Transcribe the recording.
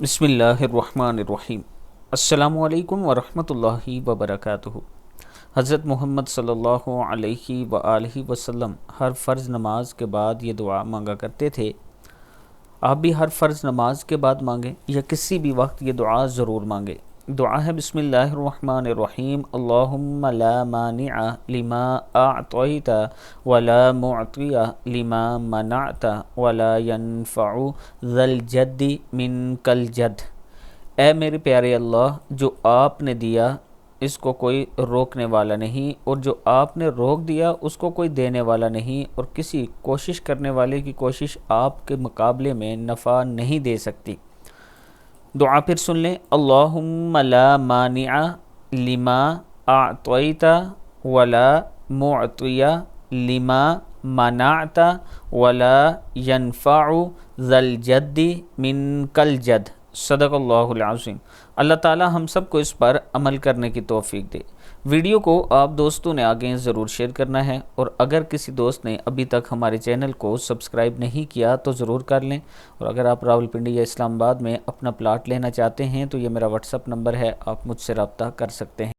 بسم اللہ الرحمن الرحیم۔ السلام علیکم ورحمۃ اللہ وبرکاتہ۔ حضرت محمد صلی اللہ علیہ وآلہ وسلم ہر فرض نماز کے بعد یہ دعا مانگا کرتے تھے۔ آپ بھی ہر فرض نماز کے بعد مانگیں یا کسی بھی وقت یہ دعا ضرور مانگیں۔ دعا ہے بسم اللہ الرحمن الرحیم، اللہم لا مانع لما اعطیت ولا معطی لما منعت ولا ينفع ذا الجد منک الجد۔ اے میرے پیارے اللہ، جو آپ نے دیا اس کو کوئی روکنے والا نہیں، اور جو آپ نے روک دیا اس کو کوئی دینے والا نہیں، اور کسی کوشش کرنے والے کی کوشش آپ کے مقابلے میں نفع نہیں دے سکتی۔ دعا پھر سن لیں، اللہم لا مانع لما اعطیت ولا معطی لما منعت ولا ينفع ذا الجد منک الجد۔ صدق اللہ العظیم۔ اللہ تعالی ہم سب کو اس پر عمل کرنے کی توفیق دے۔ ویڈیو کو آپ دوستوں نے آگے ضرور شیئر کرنا ہے، اور اگر کسی دوست نے ابھی تک ہمارے چینل کو سبسکرائب نہیں کیا تو ضرور کر لیں، اور اگر آپ راولپنڈی یا اسلام آباد میں اپنا پلاٹ لینا چاہتے ہیں تو یہ میرا واٹس اپ نمبر ہے، آپ مجھ سے رابطہ کر سکتے ہیں۔